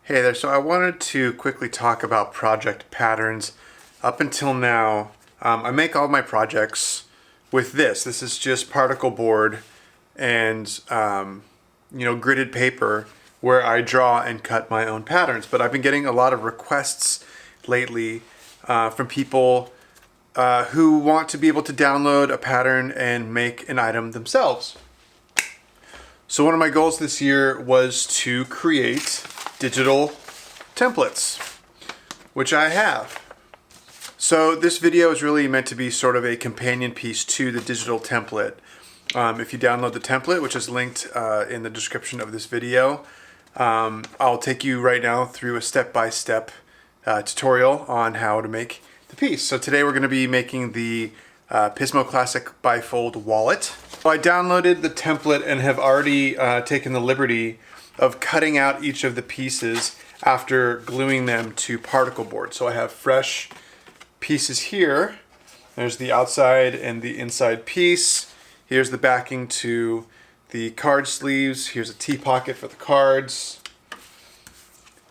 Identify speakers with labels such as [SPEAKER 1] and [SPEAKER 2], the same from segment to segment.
[SPEAKER 1] Hey there, so I wanted to quickly talk about project patterns. Up until now, I make all my projects with this. This is just particle board and gridded paper where I draw and cut my own patterns. But I've been getting a lot of requests lately from people who want to be able to download a pattern and make an item themselves. So one of my goals this year was to create digital templates, which I have. So this video is really meant to be sort of a companion piece to the digital template. If you download the template, which is linked in the description of this video, I'll take you right now through a step-by-step tutorial on how to make the piece. So today we're going to be making the Pismo Classic Bifold wallet. So I downloaded the template and have already taken the liberty of cutting out each of the pieces after gluing them to particle board. So I have fresh pieces here. There's the outside and the inside piece. Here's the backing to the card sleeves. Here's a T-pocket for the cards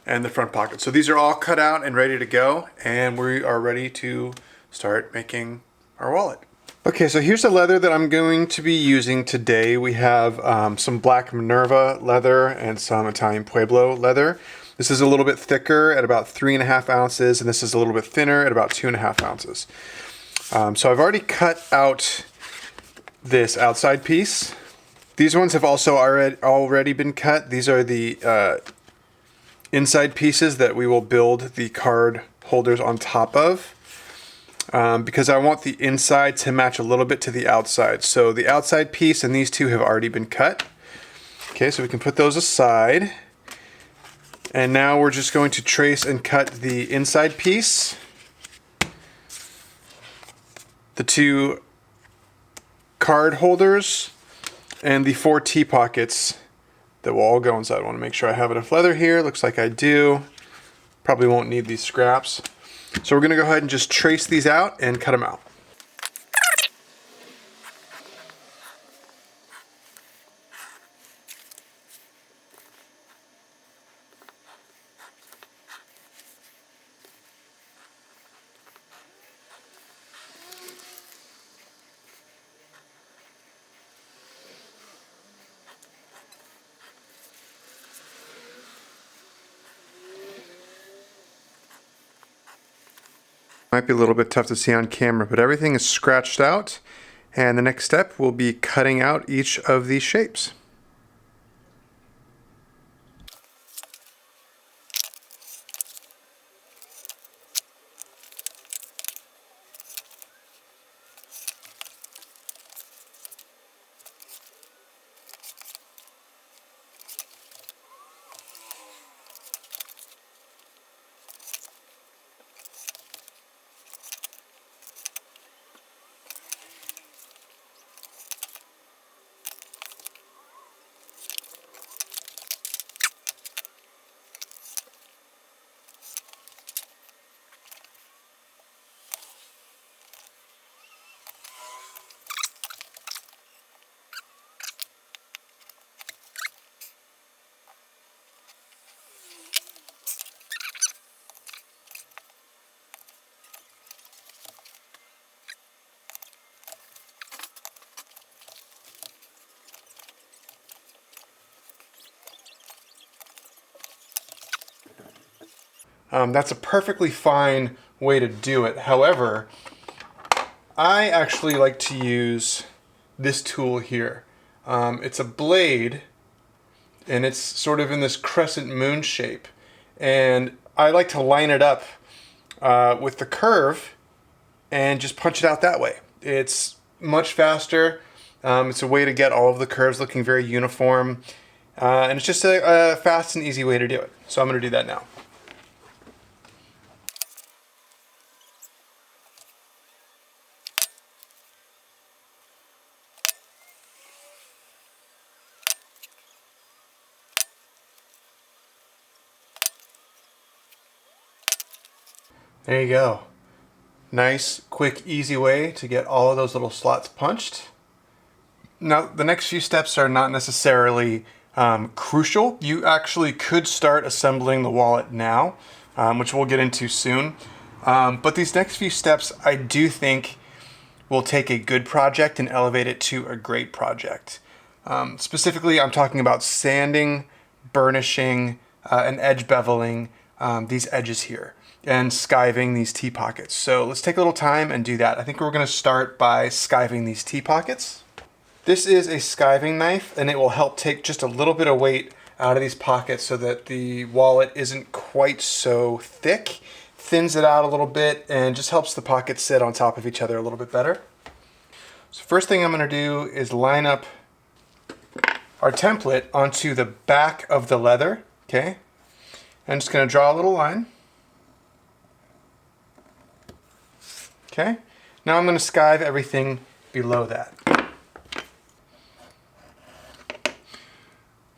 [SPEAKER 1] and the front pocket. So these are all cut out and ready to go, and we are ready to start making our wallet. Okay, so here's the leather that I'm going to be using today. We have some black Minerva leather and some Italian Pueblo leather. This is a little bit thicker at about 3.5 ounces, and this is a little bit thinner at about 2.5 ounces. So I've already cut out this outside piece. These ones have also already been cut. These are the inside pieces that we will build the card holders on top of. Because I want the inside to match a little bit to the outside. So the outside piece and these two have already been cut. Okay, so we can put those aside. And now we're just going to trace and cut the inside piece, the two card holders, and the 4 T-pockets that will all go inside. I want to make sure I have enough leather here. Looks like I do. Probably won't need these scraps. So we're going to go ahead and just trace these out and cut them out. Might be a little bit tough to see on camera, but everything is scratched out, and the next step will be cutting out each of these shapes. That's a perfectly fine way to do it. However, I actually like to use this tool here. It's a blade, and it's sort of in this crescent moon shape. And I like to line it up with the curve and just punch it out that way. It's much faster. It's a way to get all of the curves looking very uniform. And it's just a fast and easy way to do it. So I'm going to do that now. There you go. Nice, quick, easy way to get all of those little slots punched. Now, the next few steps are not necessarily crucial. You actually could start assembling the wallet now, which we'll get into soon. But these next few steps, I do think will take a good project and elevate it to a great project. Specifically, I'm talking about sanding, burnishing, and edge beveling these edges here, and skiving these T-pockets. So let's take a little time and do that. I think we're gonna start by skiving these T-pockets. This is a skiving knife, and it will help take just a little bit of weight out of these pockets so that the wallet isn't quite so thick, thins it out a little bit, and just helps the pockets sit on top of each other a little bit better. So first thing I'm gonna do is line up our template onto the back of the leather, okay? I'm just gonna draw a little line. Okay, now I'm gonna skive everything below that.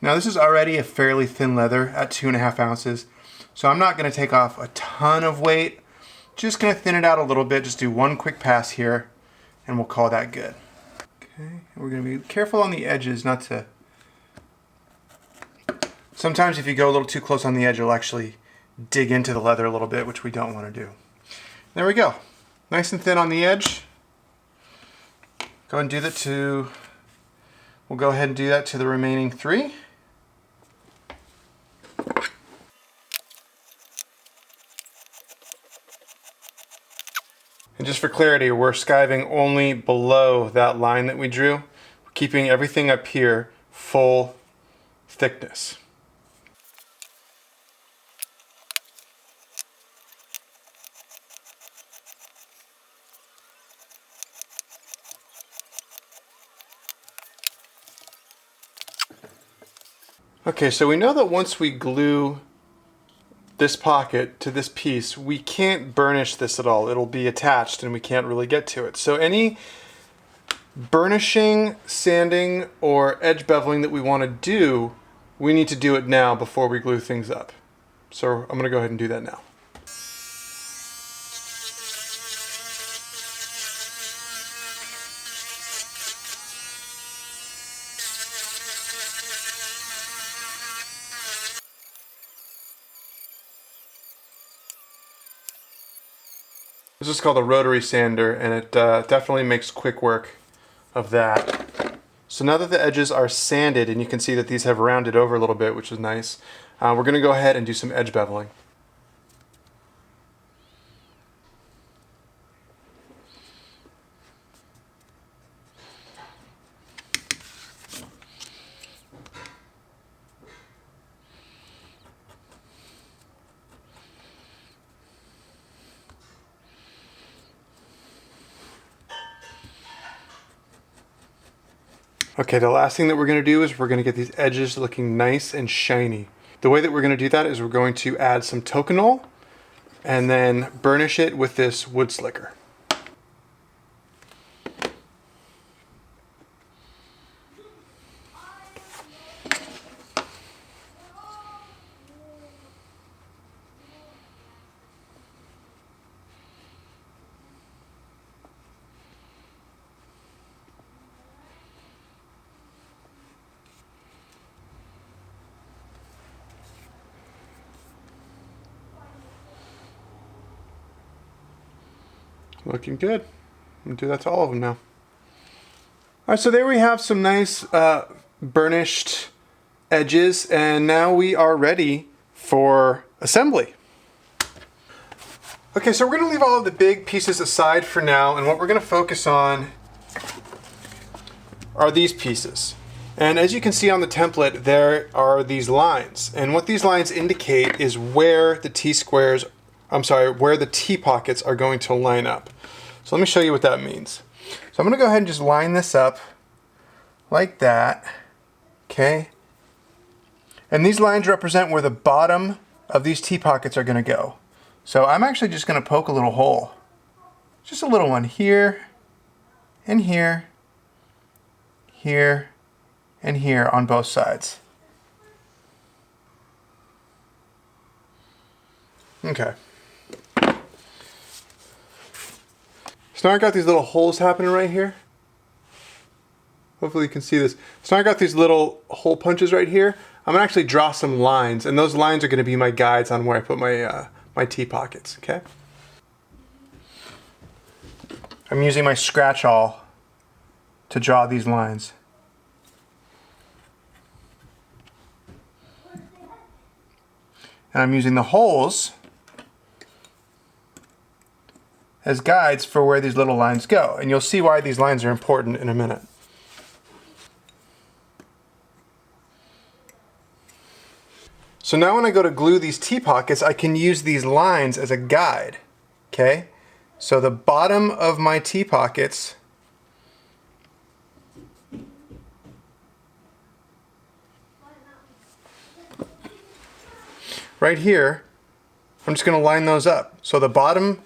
[SPEAKER 1] Now this is already a fairly thin leather at 2.5 ounces, so I'm not gonna take off a ton of weight, just gonna thin it out a little bit, just do one quick pass here, and we'll call that good. Okay, we're gonna be careful on the edges not to, sometimes if you go a little too close on the edge, you'll actually dig into the leather a little bit, which we don't wanna do. There we go, nice and thin on the edge. Go ahead and do that to, we'll go ahead and do that to the remaining 3. And just for clarity, we're skiving only below that line that we drew, keeping everything up here full thickness. Okay, so we know that once we glue this pocket to this piece, we can't burnish this at all. It'll be attached and we can't really get to it. So any burnishing, sanding, or edge beveling that we want to do, we need to do it now before we glue things up. So I'm gonna go ahead and do that now. This is called a rotary sander, and it definitely makes quick work of that. So now that the edges are sanded, and you can see that these have rounded over a little bit, which is nice, we're going to go ahead and do some edge beveling. Okay, the last thing that we're going to do is we're going to get these edges looking nice and shiny. The way that we're going to do that is we're going to add some toconol and then burnish it with this wood slicker. Looking good. I'm gonna do that to all of them now. All right, so there we have some nice burnished edges, and now we are ready for assembly. Okay, so we're gonna leave all of the big pieces aside for now, and what we're gonna focus on are these pieces. And as you can see on the template, there are these lines, and what these lines indicate is where the T-squares, where the T-pockets are going to line up. So let me show you what that means. So I'm going to go ahead and just line this up like that, okay? And these lines represent where the bottom of these T-pockets are going to go. So I'm actually just going to poke a little hole. Just a little one here, and here, here, and here on both sides. Okay. So now I got these little holes happening right here. Hopefully you can see this. So I got these little hole punches right here. I'm gonna actually draw some lines, and those lines are gonna be my guides on where I put my, my T pockets, okay? I'm using my scratch awl to draw these lines. And I'm using the holes as guides for where these little lines go. And you'll see why these lines are important in a minute. So now when I go to glue these T pockets, I can use these lines as a guide, okay? So the bottom of my T pockets right here, I'm just gonna line those up. So the bottom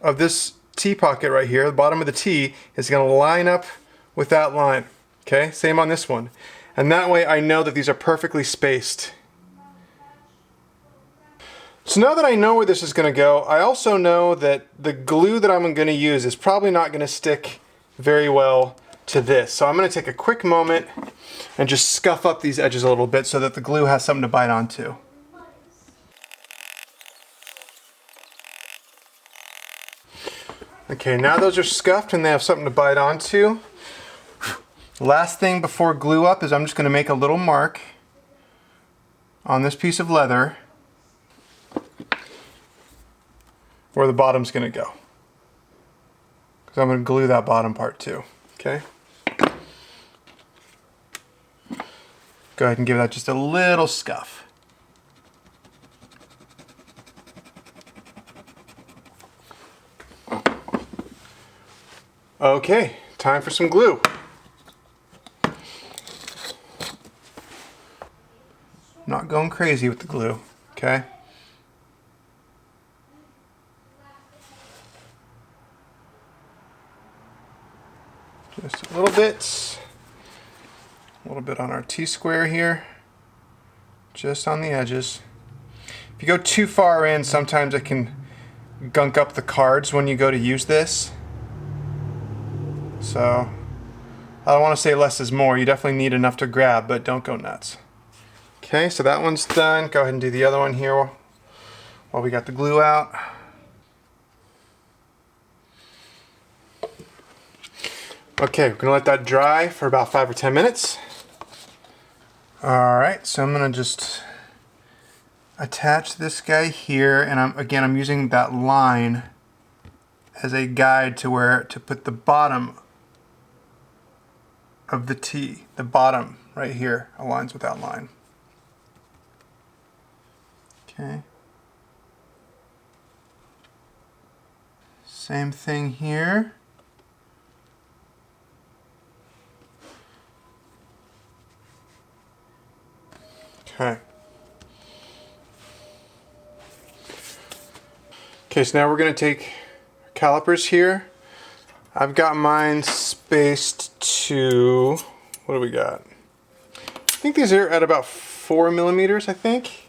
[SPEAKER 1] of this T pocket right here, the bottom of the T, is gonna line up with that line, okay? Same on this one. And that way I know that these are perfectly spaced. So now that I know where this is going to go, I also know that the glue that I'm going to use is probably not going to stick very well to this. So I'm going to take a quick moment and just scuff up these edges a little bit so that the glue has something to bite onto. Okay, now those are scuffed and they have something to bite onto. Last thing before glue up is I'm just going to make a little mark on this piece of leather where the bottom's going to go. Because I'm going to glue that bottom part too. Okay? Go ahead and give that just a little scuff. Okay, time for some glue. Not going crazy with the glue, okay? Just a little bit on our T-square here, just on the edges. If you go too far in, sometimes it can gunk up the cards when you go to use this. So I don't want to say less is more. You definitely need enough to grab, but don't go nuts. Okay, so that one's done. Go ahead and do the other one here while we got the glue out. Okay, we're gonna let that dry for about 5 or 10 minutes. All right, so I'm gonna just attach this guy here, and I'm using that line as a guide to where to put the bottom of the T. The bottom right here aligns with that line. Okay. Same thing here. Okay. Okay, so now we're going to take calipers here. I've got mine spaced to, what do we got? I think these are at about 4 millimeters, I think.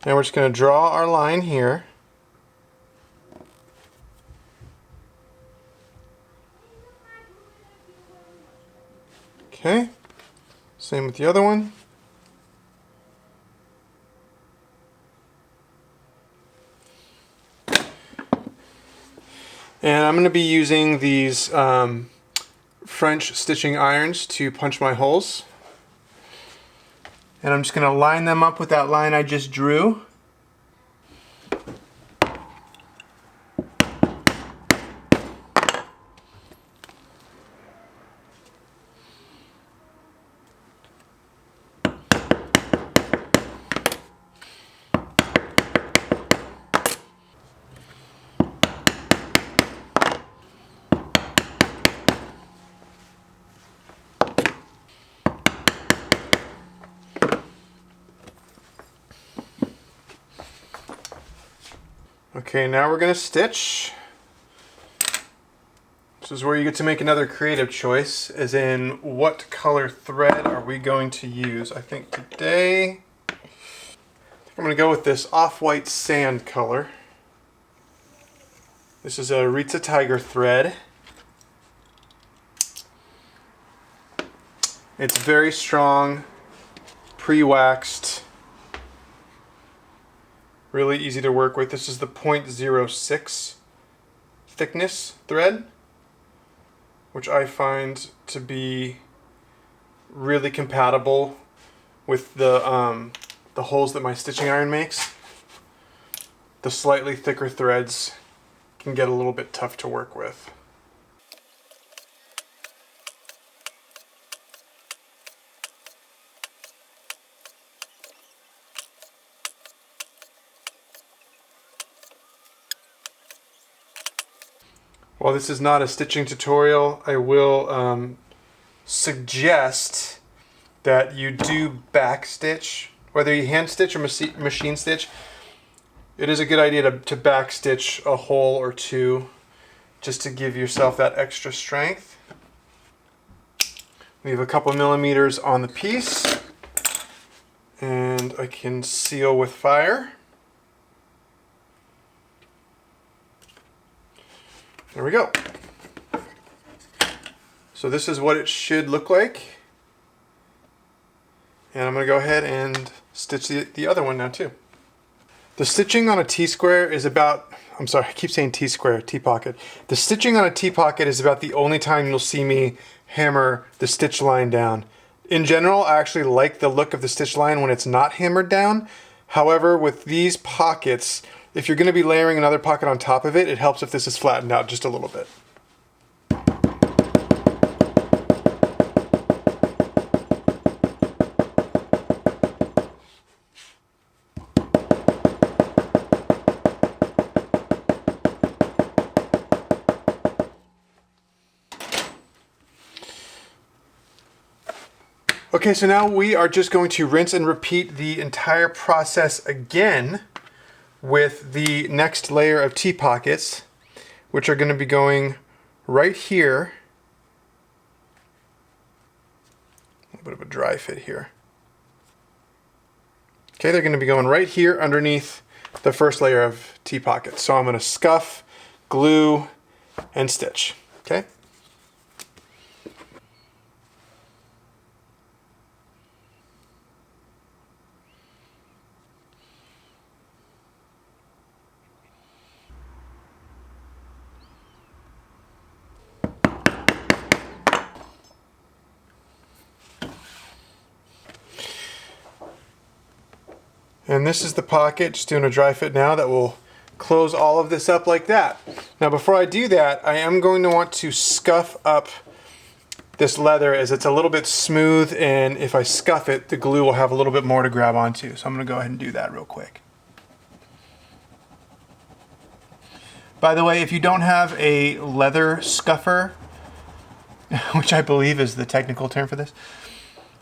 [SPEAKER 1] And we're just going to draw our line here. Okay, same with the other one. And I'm going to be using these French stitching irons to punch my holes. And I'm just going to line them up with that line I just drew. Okay, now we're going to stitch. This is where you get to make another creative choice, as in what color thread are we going to use. I think today I'm going to go with this off-white sand color. This is a Ritza Tiger thread. It's very strong, pre-waxed, really easy to work with. This is the 0.06 thickness thread, which I find to be really compatible with the holes that my stitching iron makes. The slightly thicker threads can get a little bit tough to work with. While this is not a stitching tutorial, I will suggest that you do back stitch. Whether you hand stitch or machine stitch, it is a good idea to back stitch a hole or two just to give yourself that extra strength. Leave a couple millimeters on the piece and I can seal with fire. There we go. So this is what it should look like. And I'm going to go ahead and stitch the other one now too. The stitching on a T-square is about, I'm sorry, I keep saying T-square, T-pocket. The stitching on a T-pocket is about the only time you'll see me hammer the stitch line down. In general, I actually like the look of the stitch line when it's not hammered down. However, with these pockets, if you're going to be layering another pocket on top of it, it helps if this is flattened out just a little bit. Okay, so now we are just going to rinse and repeat the entire process again with the next layer of T-pockets, which are going to be going right here. A little bit of a dry fit here. Okay, they're going to be going right here underneath the first layer of T-pockets. So I'm going to scuff, glue, and stitch. Okay. And this is the pocket, just doing a dry fit now, that will close all of this up like that. Now before I do that, I am going to want to scuff up this leather as it's a little bit smooth, and if I scuff it, the glue will have a little bit more to grab onto. So I'm going to go ahead and do that real quick. By the way, if you don't have a leather scuffer, which I believe is the technical term for this,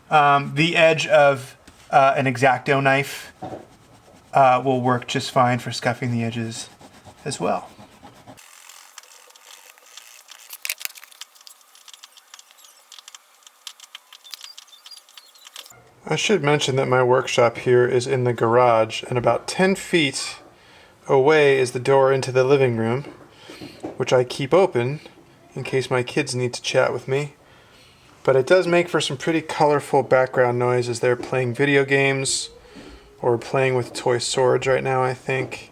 [SPEAKER 1] the edge of an X-Acto knife will work just fine for scuffing the edges as well. I should mention that my workshop here is in the garage, and about 10 feet away is the door into the living room, which I keep open in case my kids need to chat with me. But it does make for some pretty colorful background noise as they're playing video games or playing with toy swords right now, I think.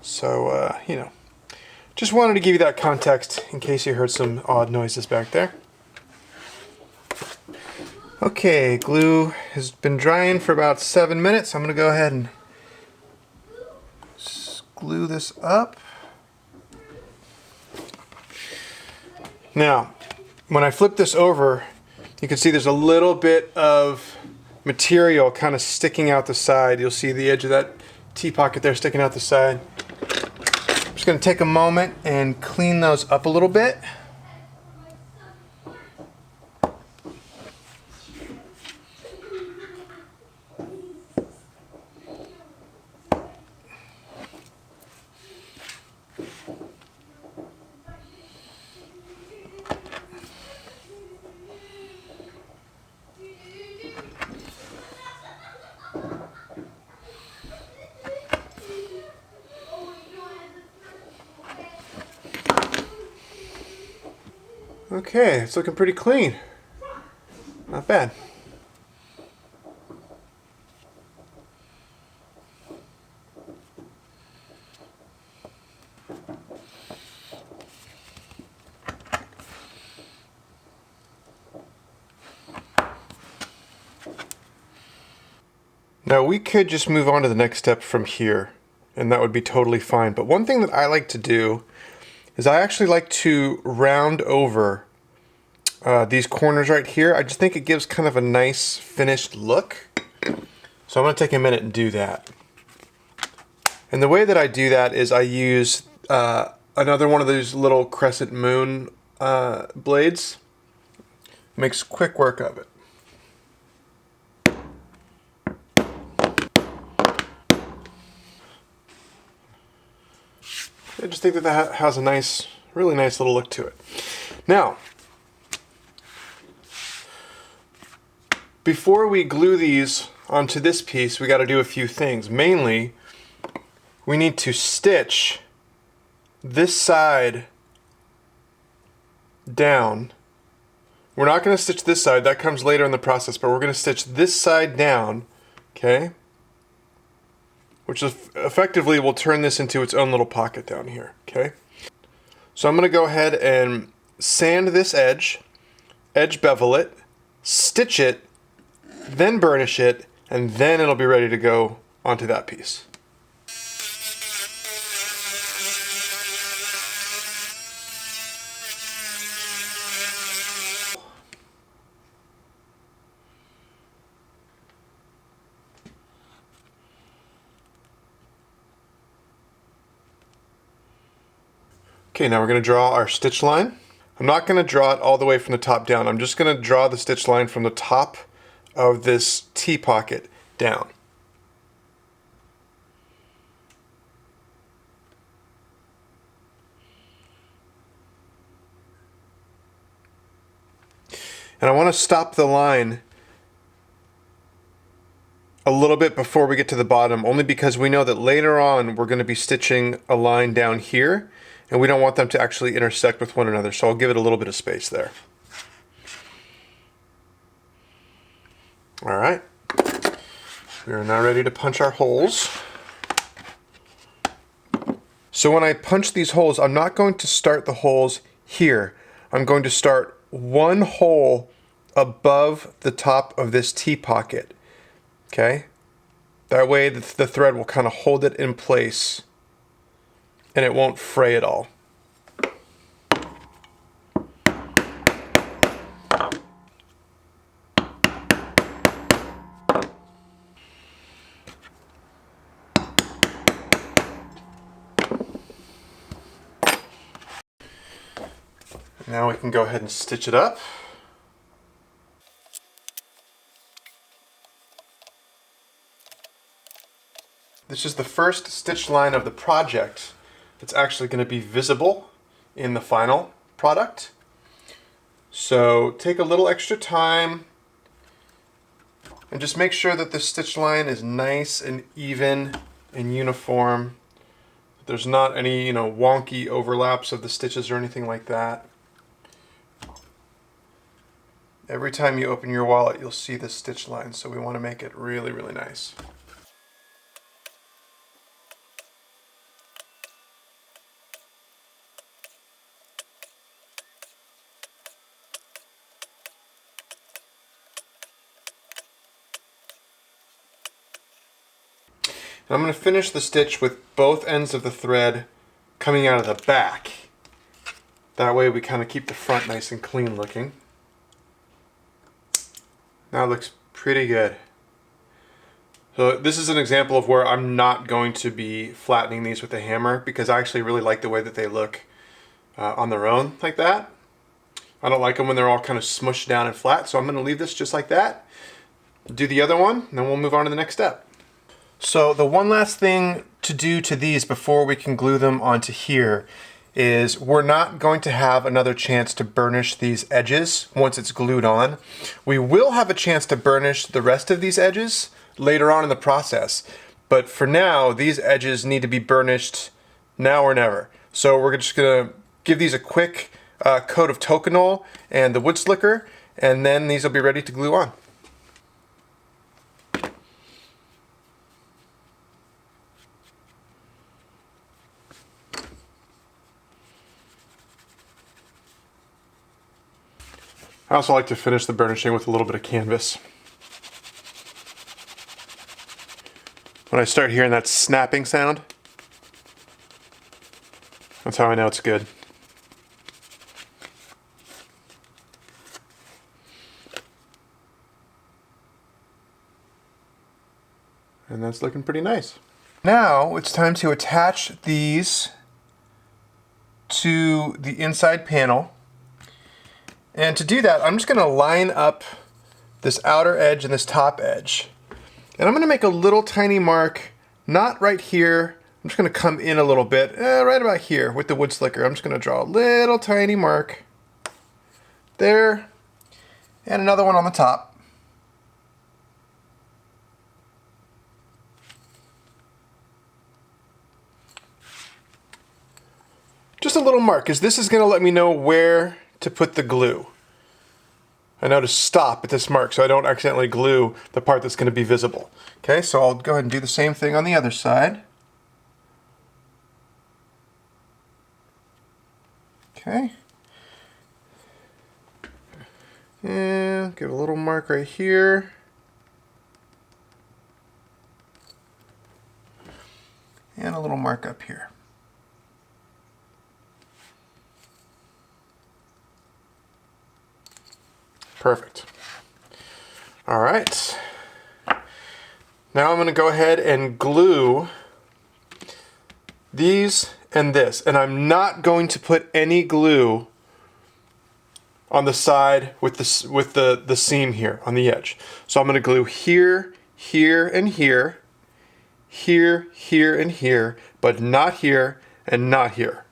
[SPEAKER 1] So, you know, just wanted to give you that context in case you heard some odd noises back there. Okay, glue has been drying for about 7 minutes. I'm going to go ahead and glue this up. Now, when I flip this over, you can see there's a little bit of material kind of sticking out the side. You'll see the edge of that T-pocket there sticking out the side. I'm just going to take a moment and clean those up a little bit. Okay, it's looking pretty clean. Not bad. Now we could just move on to the next step from here, and that would be totally fine. But one thing that I like to do is I actually like to round over these corners right here. I just think it gives kind of a nice finished look. So I'm going to take a minute and do that. And the way that I do that is I use another one of those little crescent moon blades. Makes quick work of it. I just think that that has a nice, really nice little look to it. Now, before we glue these onto this piece, we got to do a few things. Mainly, we need to stitch this side down. We're not going to stitch this side, that comes later in the process, but we're going to stitch this side down, okay? Which effectively will turn this into its own little pocket down here, okay? So I'm going to go ahead and sand this edge bevel it, stitch it, then burnish it, and then it'll be ready to go onto that piece. Okay, now we're going to draw our stitch line. I'm not going to draw it all the way from the top down. I'm just going to draw the stitch line from the top of this T pocket down. And I want to stop the line a little bit before we get to the bottom, only because we know that later on we're going to be stitching a line down here, and we don't want them to actually intersect with one another, so I'll give it a little bit of space there. Alright, we are now ready to punch our holes. So when I punch these holes, I'm not going to start the holes here. I'm going to start one hole above the top of this T pocket. Okay? That way the thread will kind of hold it in place and it won't fray at all. Now we can go ahead and stitch it up. This is the first stitch line of the project that's actually going to be visible in the final product. So take a little extra time and just make sure that the stitch line is nice and even and uniform. There's not any, wonky overlaps of the stitches or anything like that. Every time you open your wallet, you'll see this stitch line, so we want to make it really, really nice. And I'm going to finish the stitch with both ends of the thread coming out of the back. That way we kind of keep the front nice and clean looking. Now it looks pretty good. So this is an example of where I'm not going to be flattening these with a hammer because I actually really like the way that they look on their own like that. I don't like them when they're all kind of smushed down and flat, so I'm going to leave this just like that. Do the other one, and then we'll move on to the next step. So the one last thing to do to these before we can glue them onto here is we're not going to have another chance to burnish these edges once it's glued on. We will have a chance to burnish the rest of these edges later on in the process, but for now these edges need to be burnished now or never. So we're just going to give these a quick coat of Tokonol and the wood slicker, and then these will be ready to glue on. I also like to finish the burnishing with a little bit of canvas. When I start hearing that snapping sound, that's how I know it's good. And that's looking pretty nice. Now it's time to attach these to the inside panel. And to do that, I'm just going to line up this outer edge and this top edge. And I'm going to make a little tiny mark, not right here. I'm just going to come in a little bit, right about here with the wood slicker. I'm just going to draw a little tiny mark there, and another one on the top. Just a little mark, because this is going to let me know where to put the glue. I know to stop at this mark so I don't accidentally glue the part that's going to be visible. Okay, so I'll go ahead and do the same thing on the other side. Okay. And give a little mark right here. And a little mark up here. Perfect. All right. Now I'm going to go ahead and glue these and this. And I'm not going to put any glue on the side with the seam here on the edge. So I'm going to glue here, here, and here, here, here, and here, but not here and not here.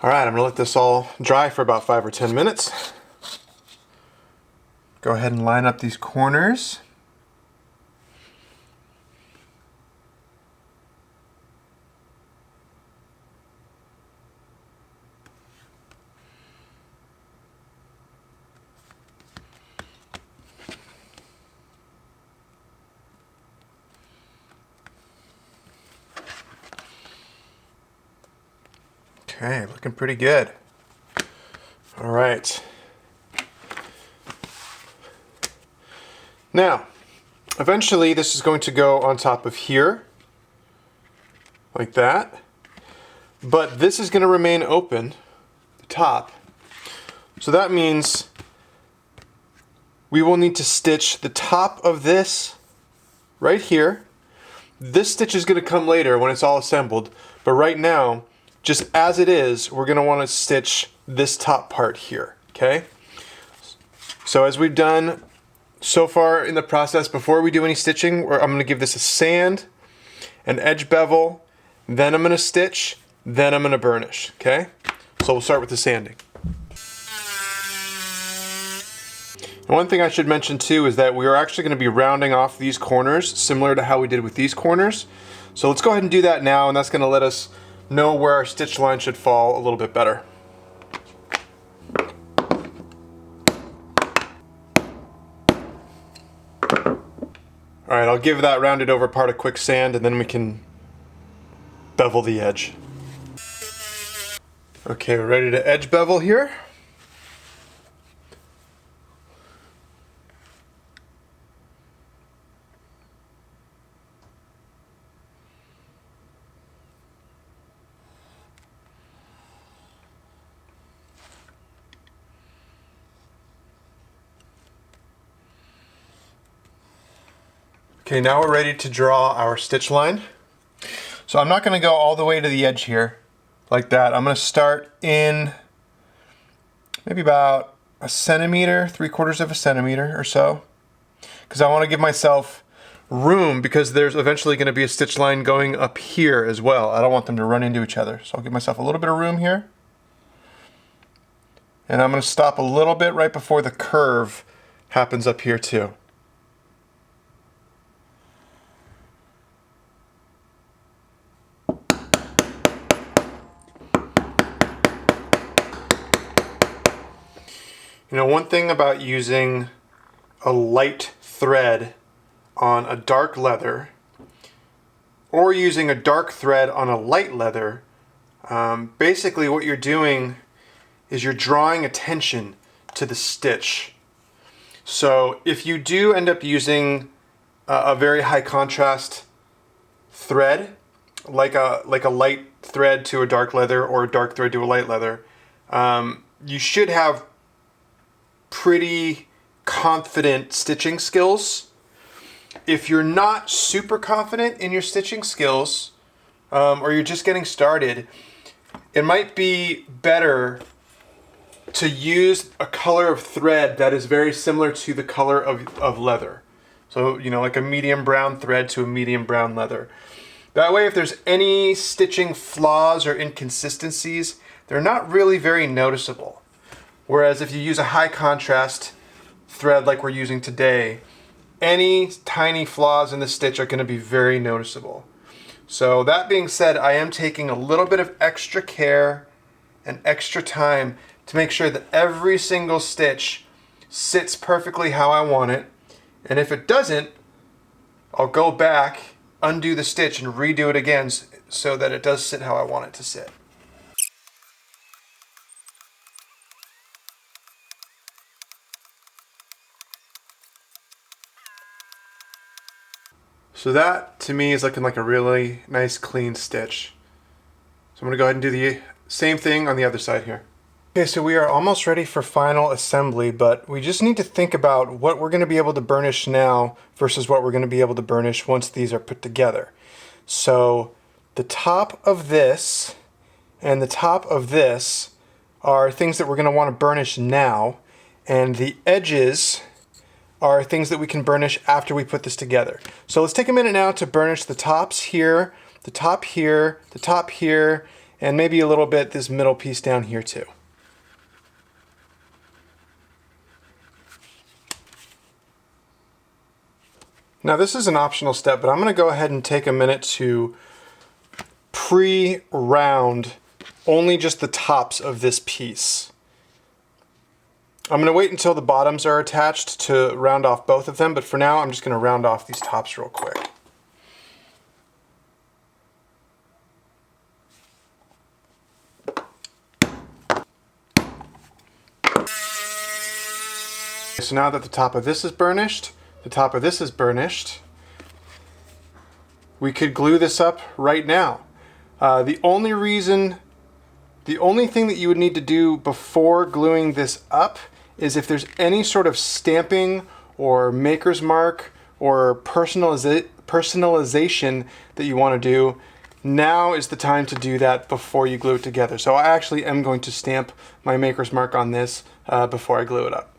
[SPEAKER 1] All right, I'm gonna let this all dry for about 5 or 10 minutes. Go ahead and line up these corners. Okay, looking pretty good. All right. Now, eventually this is going to go on top of here, like that. But this is going to remain open, the top. So that means we will need to stitch the top of this right here. This stitch is going to come later when it's all assembled, but right now, just as it is, we're going to want to stitch this top part here, okay? So as we've done so far in the process, before we do any stitching, I'm going to give this a sand, an edge bevel, then I'm going to stitch, then I'm going to burnish, okay? So we'll start with the sanding. And one thing I should mention too is that we are actually going to be rounding off these corners, similar to how we did with these corners. So let's go ahead and do that now, and that's going to let us know where our stitch line should fall a little bit better. Alright, I'll give that rounded over part a quick sand and then we can bevel the edge. Okay, we're ready to edge bevel here. Okay, now we're ready to draw our stitch line. So I'm not going to go all the way to the edge here like that. I'm going to start in maybe about a centimeter, 3/4 of a centimeter or so, because I want to give myself room because there's eventually going to be a stitch line going up here as well. I don't want them to run into each other. So I'll give myself a little bit of room here. And I'm going to stop a little bit right before the curve happens up here too. You know, one thing about using a light thread on a dark leather or using a dark thread on a light leather, basically what you're doing is you're drawing attention to the stitch. So if you do end up using a very high contrast thread, like a light thread to a dark leather or a dark thread to a light leather, you should have pretty confident stitching skills. If you're not super confident in your stitching skills, or you're just getting started, it might be better to use a color of thread that is very similar to the color of leather. So, you know, like a medium brown thread to a medium brown leather. That way, if there's any stitching flaws or inconsistencies, they're not really very noticeable. Whereas if you use a high contrast thread like we're using today, any tiny flaws in the stitch are going to be very noticeable. So that being said, I am taking a little bit of extra care and extra time to make sure that every single stitch sits perfectly how I want it. And if it doesn't, I'll go back, undo the stitch, and redo it again so that it does sit how I want it to sit. So that, to me, is looking like a really nice clean stitch. So I'm going to go ahead and do the same thing on the other side here. Okay, so we are almost ready for final assembly, but we just need to think about what we're going to be able to burnish now versus what we're going to be able to burnish once these are put together. So the top of this and the top of this are things that we're going to want to burnish now, and the edges are things that we can burnish after we put this together. So let's take a minute now to burnish the tops here, the top here, the top here, and maybe a little bit this middle piece down here too. Now this is an optional step, but I'm going to go ahead and take a minute to pre-round only just the tops of this piece. I'm going to wait until the bottoms are attached to round off both of them, but for now I'm just going to round off these tops real quick. So now that the top of this is burnished, the top of this is burnished, we could glue this up right now. The only thing that you would need to do before gluing this up is if there's any sort of stamping or maker's mark or personalization that you want to do, now is the time to do that before you glue it together. So I actually am going to stamp my maker's mark on this before I glue it up.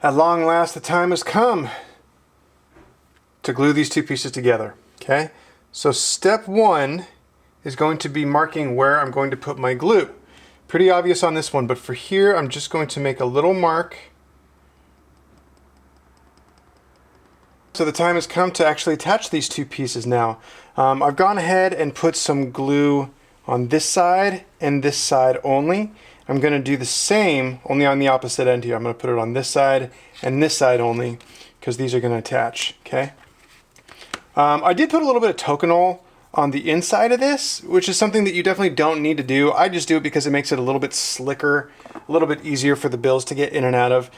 [SPEAKER 1] At long last, the time has come to glue these two pieces together. Okay, so step one is going to be marking where I'm going to put my glue. Pretty obvious on this one, but for here I'm just going to make a little mark. So the time has come to actually attach these two pieces now. I've gone ahead and put some glue on this side and this side only. I'm going to do the same, only on the opposite end here. I'm going to put it on this side and this side only, because these are going to attach, okay? I did put a little bit of Tokonol on the inside of this, which is something that you definitely don't need to do. I just do it because it makes it a little bit slicker, a little bit easier for the bills to get in and out of.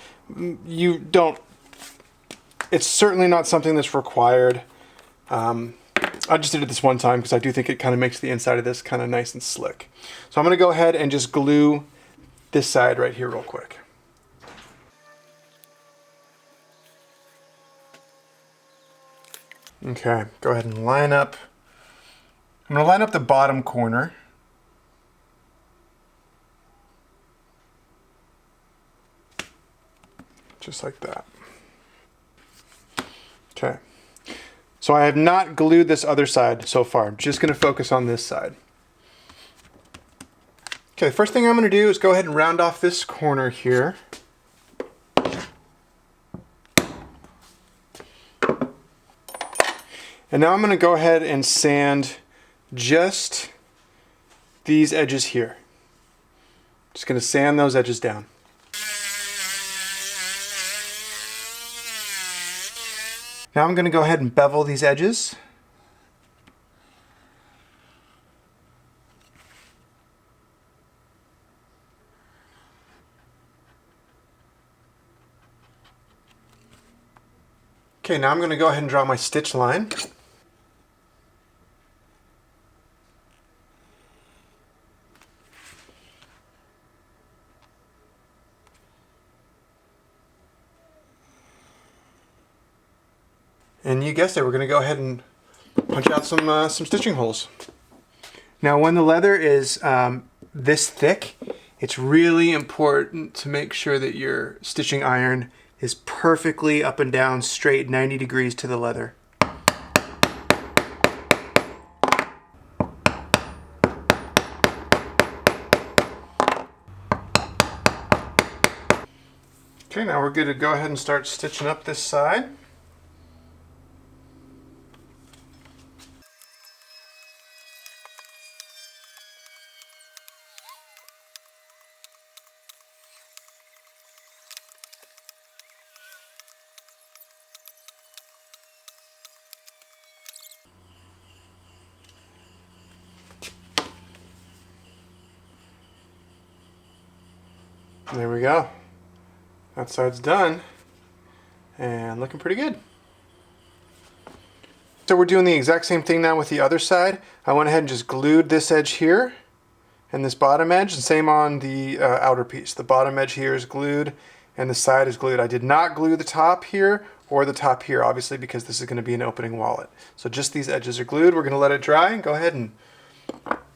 [SPEAKER 1] It's certainly not something that's required. I just did it this one time because I do think it kind of makes the inside of this kind of nice and slick. So I'm going to go ahead and just glue this side right here real quick. Okay, go ahead and line up. I'm going to line up the bottom corner just like that. Okay. So I have not glued this other side so far. I'm just going to focus on this side. Okay, the first thing I'm going to do is go ahead and round off this corner here. And now I'm going to go ahead and sand just these edges here. Just going to sand those edges down. Now I'm going to go ahead and bevel these edges. Okay, now I'm going to go ahead and draw my stitch line. And you guessed it, we're going to go ahead and punch out some stitching holes. Now when the leather is this thick, it's really important to make sure that your stitching iron is perfectly up and down, straight 90 degrees to the leather. Okay, now we're good to go ahead and start stitching up this side. There we go. That side's done and looking pretty good. So we're doing the exact same thing now with the other side. I went ahead and just glued this edge here and this bottom edge, and same on the outer piece. The bottom edge here is glued and the side is glued. I did not glue the top here or the top here, obviously, because this is going to be an opening wallet. So just these edges are glued. We're going to let it dry and go ahead and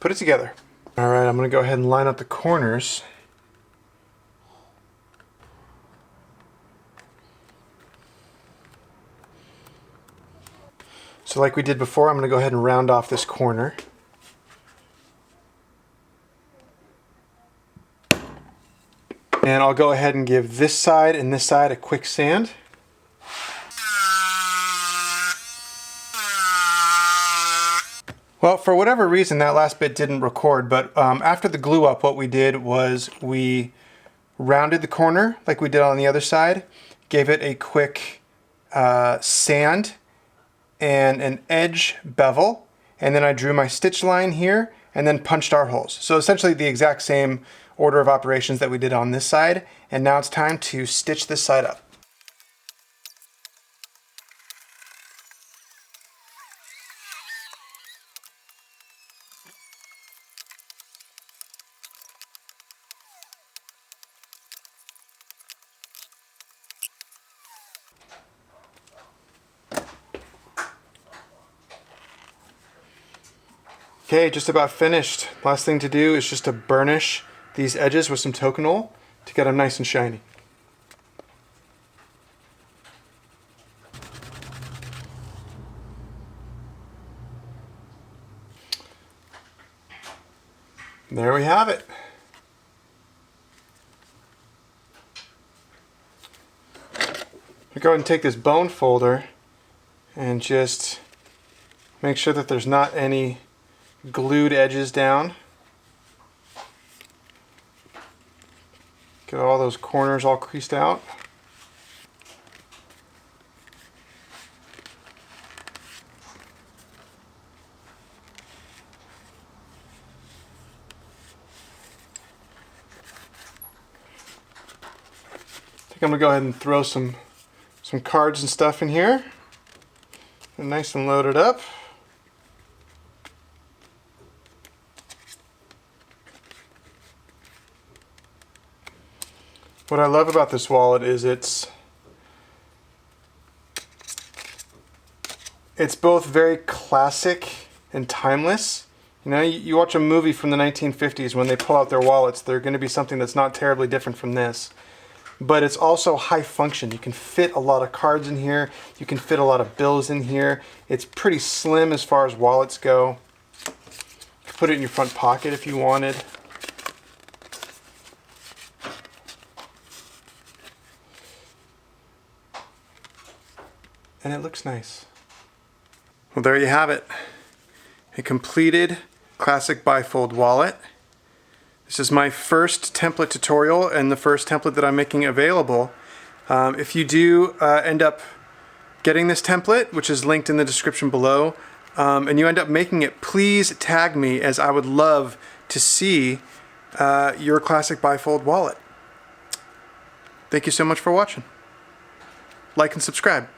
[SPEAKER 1] put it together. All right, I'm going to go ahead and line up the corners. So like we did before, I'm going to go ahead and round off this corner. And I'll go ahead and give this side and this side a quick sand. Well, for whatever reason, that last bit didn't record, but after the glue up, what we did was we rounded the corner like we did on the other side, gave it a quick sand and an edge bevel, and then I drew my stitch line here and then punched our holes. So essentially the exact same order of operations that we did on this side, and now it's time to stitch this side up. Okay, just about finished. Last thing to do is just to burnish these edges with some Tokonole to get them nice and shiny. There we have it. I'll go ahead and take this bone folder and just make sure that there's not any glued edges down. Get all those corners all creased out. I think I'm gonna go ahead and throw some cards and stuff in here. They're nice and loaded up. What I love about this wallet is it's both very classic and timeless. You know, you watch a movie from the 1950s, when they pull out their wallets, they're going to be something that's not terribly different from this. but it's also high function. You can fit a lot of cards in here. You can fit a lot of bills in here. It's pretty slim as far as wallets go. You can put it in your front pocket if you wanted. And it looks nice. Well, there you have it. A completed classic bifold wallet. This is my first template tutorial and the first template that I'm making available. If you do end up getting this template, which is linked in the description below, and you end up making it, please tag me, as I would love to see your classic bifold wallet. Thank you so much for watching. Like and subscribe.